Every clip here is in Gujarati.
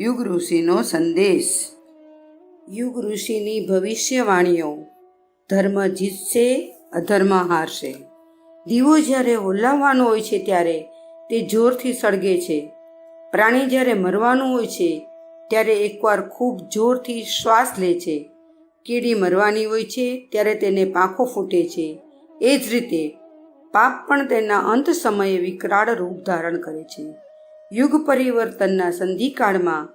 યુગ ઋષિનો સંદેશ. યુગ ઋષિની ભવિષ્યવાણીઓ. ધર્મ જીતશે, અધર્મ હારશે. દીવો જ્યારે ઓલાવવાનો હોય છે ત્યારે તે જોરથી સળગે છે. પ્રાણી જ્યારે મરવાનું હોય છે ત્યારે એકવાર ખૂબ જોરથી શ્વાસ લે છે. કીડી મરવાની હોય છે ત્યારે તેને પાંખો ફૂટે છે. એ જ રીતે પાપ પણ તેના અંત સમયે વિકરાળ રૂપ ધારણ કરે છે. યુગ પરિવર્તનના સંધિકાળમાં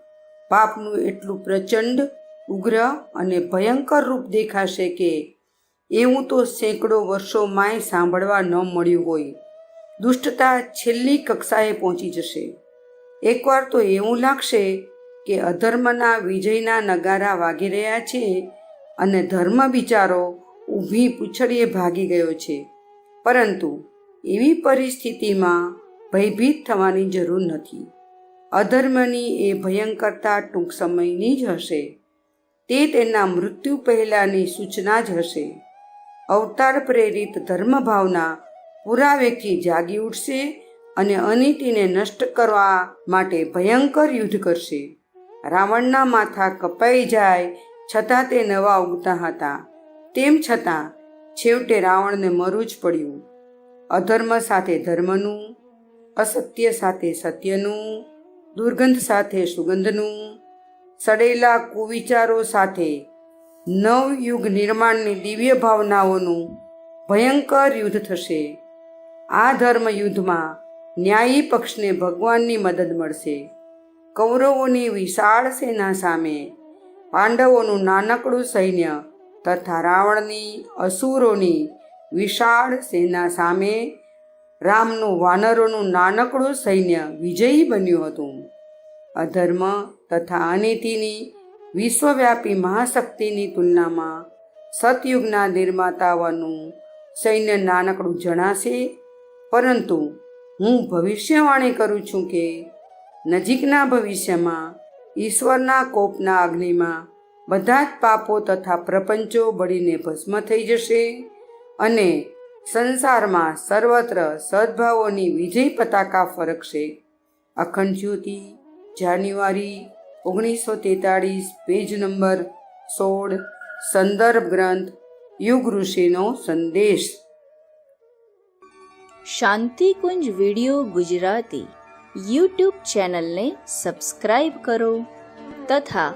પાપનું એટલું પ્રચંડ, ઉગ્ર અને ભયંકર રૂપ દેખાશે કે એવું તો સેંકડો વર્ષોમાંય સાંભળવા ન મળ્યું હોય. દુષ્ટતા છેલ્લી કક્ષાએ પહોંચી જશે. એકવાર તો એવું લાગશે કે અધર્મના વિજયના નગારા વાગી રહ્યા છે અને ધર્મ બિચારો ઊભી પૂંછડીએ ભાગી ગયો છે. પરંતુ એવી પરિસ્થિતિમાં ભયભીત થવાની જરૂર નથી. અધર્મની એ ભયંકરતા ટૂંક સમયની જ હશે. તે તેના મૃત્યુ પહેલાંની સૂચના જ હશે. અવતાર પ્રેરિત ધર્મભાવના પૂરા વ્યક્તિ જાગી ઉઠશે અને અનીતિને નષ્ટ કરવા માટે ભયંકર યુદ્ધ કરશે. રાવણના માથા કપાઈ જાય છતાં તે નવા ઉગતા હતા. તેમ છતાં છેવટે રાવણને મરવું જ પડ્યું. અધર્મ સાથે ધર્મનું, અસત્ય સાથે સત્યનું, દુર્ગંધ સાથે સુગંધનું, સડેલા કુવિચારો સાથે નવયુગ નિર્માણની દિવ્ય ભાવનાઓનું ભયંકર યુદ્ધ થશે. આ ધર્મ યુદ્ધમાં ન્યાયી પક્ષને ભગવાનની મદદ મળશે. કૌરવોની વિશાળ સેના સામે પાંડવોનું નાનકડું સૈન્ય તથા રાવણની અસુરોની વિશાળ સેના સામે રામનું વાનરોનું નાનકડું સૈન્ય વિજયી બન્યું હતું. અધર્મ તથા અનીતિની વિશ્વવ્યાપી મહાશક્તિની તુલનામાં સતયુગના નિર્માતાઓનું સૈન્ય નાનકડું જણાશે. પરંતુ હું ભવિષ્યવાણી કરું છું કે નજીકના ભવિષ્યમાં ઈશ્વરના કોપના અગ્નિમાં બધા જ પાપો તથા પ્રપંચો બળીને ભસ્મ થઈ જશે અને સંસારમાં સર્વત્ર સદ્ભાવોની વિજય પતાકા ફરકશે. અખંડ જ્યોતિ, જાન્યુઆરી 1943, પેજ નંબર 16, સંદર્ભ ગ્રંથ યુગ ઋષિનો સંદેશ. શાંતિકુંજ વિડિયો ગુજરાતી યુટ્યુબ ચેનલને સબસ્ક્રાઈબ કરો તથા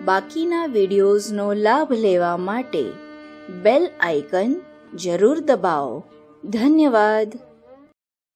બાકીના વિડિયોઝનો લાભ લેવા માટે બેલ આઇકન જરૂર દબાવો. ધન્યવાદ.